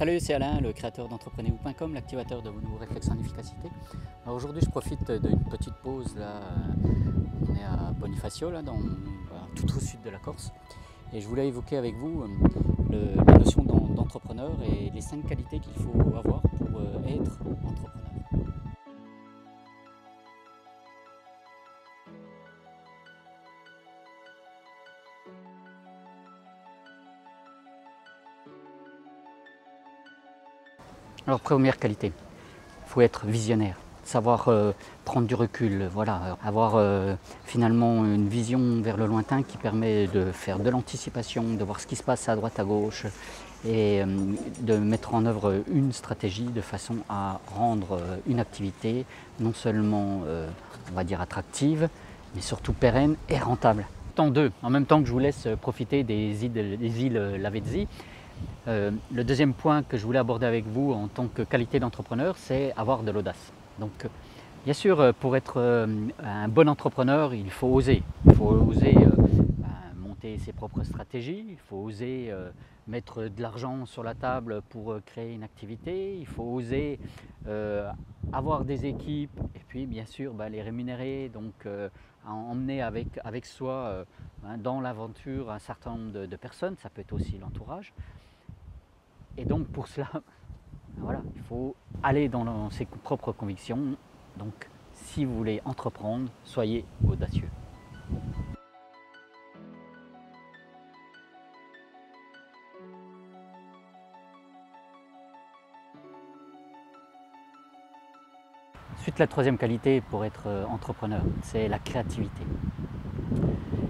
Salut, c'est Alain, le créateur d'entreprenez-vous.com, l'activateur de vos réflexions d'efficacité. Alors aujourd'hui, je profite d'une petite pause. Là, on est à Bonifacio, là, tout au sud de la Corse. Et je voulais évoquer avec vous la notion d'entrepreneur et les 5 qualités qu'il faut avoir pour être entrepreneur. Alors première qualité, il faut être visionnaire, savoir prendre du recul, voilà, avoir finalement une vision vers le lointain qui permet de faire de l'anticipation, de voir ce qui se passe à droite à gauche et de mettre en œuvre une stratégie de façon à rendre une activité non seulement on va dire attractive, mais surtout pérenne et rentable. En même temps que je vous laisse profiter des îles Lavezzi. Le deuxième point que je voulais aborder avec vous en tant que qualité d'entrepreneur, c'est avoir de l'audace. Donc, bien sûr, pour être un bon entrepreneur, il faut oser. Il faut oser monter ses propres stratégies, il faut oser mettre de l'argent sur la table pour créer une activité, il faut oser avoir des équipes et puis bien sûr les rémunérer, donc emmener avec soi dans l'aventure un certain nombre de personnes, ça peut être aussi l'entourage. Et donc pour cela, voilà, il faut aller dans ses propres convictions. Donc si vous voulez entreprendre, soyez audacieux. Ensuite, la troisième qualité pour être entrepreneur, c'est la créativité.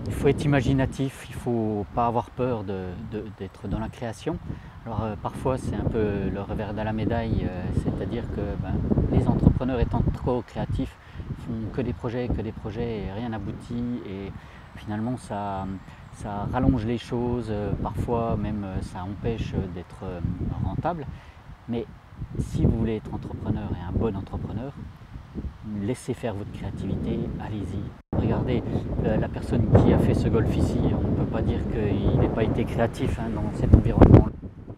Il faut être imaginatif, il ne faut pas avoir peur d'être dans la création. Alors parfois c'est un peu le revers de la médaille, c'est-à-dire que les entrepreneurs étant trop créatifs font que des projets et rien n'aboutit et finalement ça rallonge les choses, parfois même ça empêche d'être rentable. Mais si vous voulez être entrepreneur et un bon entrepreneur, laissez faire votre créativité, allez-y. Regardez la personne qui a fait ce golf ici, on ne peut pas dire qu'il n'ait pas été créatif dans cet environnement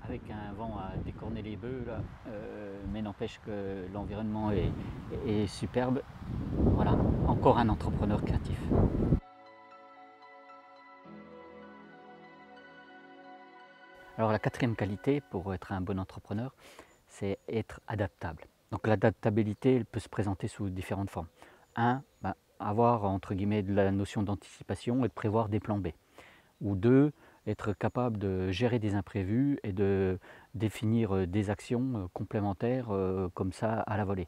avec un vent à décorner les bœufs, là, mais n'empêche que l'environnement est superbe. Voilà, encore un entrepreneur créatif. Alors la quatrième qualité pour être un bon entrepreneur, c'est être adaptable. Donc l'adaptabilité, elle peut se présenter sous différentes formes. Avoir entre guillemets de la notion d'anticipation et de prévoir des plans B. Ou 2, être capable de gérer des imprévus et de définir des actions complémentaires comme ça à la volée.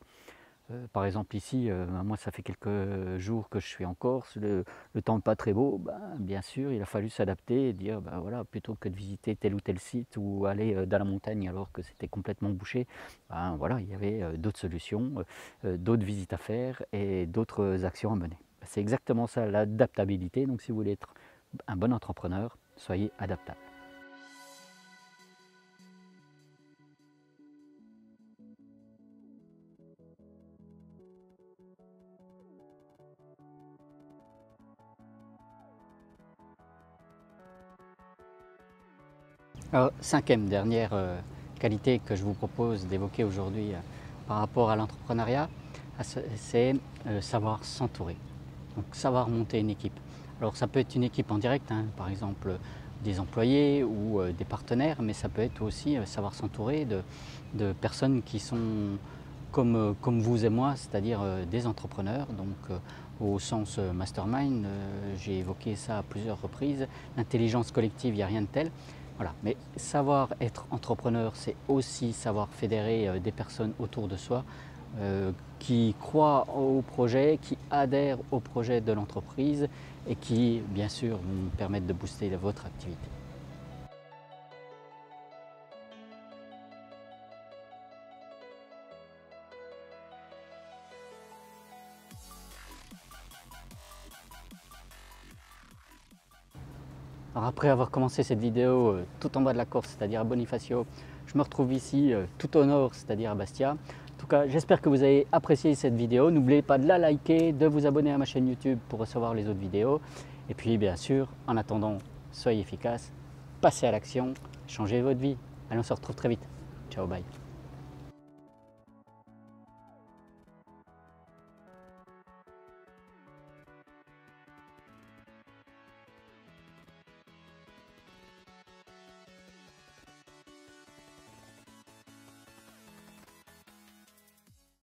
Par exemple ici, moi ça fait quelques jours que je suis en Corse, le temps n'est pas très beau, bien sûr il a fallu s'adapter et dire voilà, plutôt que de visiter tel ou tel site ou aller dans la montagne alors que c'était complètement bouché, voilà, il y avait d'autres solutions, d'autres visites à faire et d'autres actions à mener. C'est exactement ça l'adaptabilité, donc si vous voulez être un bon entrepreneur, soyez adaptable. Alors, cinquième, dernière qualité que je vous propose d'évoquer aujourd'hui par rapport à l'entrepreneuriat, c'est savoir s'entourer, donc savoir monter une équipe. Alors ça peut être une équipe en direct, par exemple des employés ou des partenaires, mais ça peut être aussi savoir s'entourer de personnes qui sont comme vous et moi, c'est-à-dire des entrepreneurs, donc au sens mastermind, j'ai évoqué ça à plusieurs reprises, l'intelligence collective, il n'y a rien de tel. Voilà. Mais savoir être entrepreneur, c'est aussi savoir fédérer des personnes autour de soi qui croient au projet, qui adhèrent au projet de l'entreprise et qui, bien sûr, vont permettre de booster votre activité. Alors après avoir commencé cette vidéo tout en bas de la Corse, c'est-à-dire à Bonifacio, je me retrouve ici tout au nord, c'est-à-dire à Bastia. En tout cas, j'espère que vous avez apprécié cette vidéo. N'oubliez pas de la liker, de vous abonner à ma chaîne YouTube pour recevoir les autres vidéos. Et puis bien sûr, en attendant, soyez efficaces, passez à l'action, changez votre vie. Allez, on se retrouve très vite. Ciao, bye.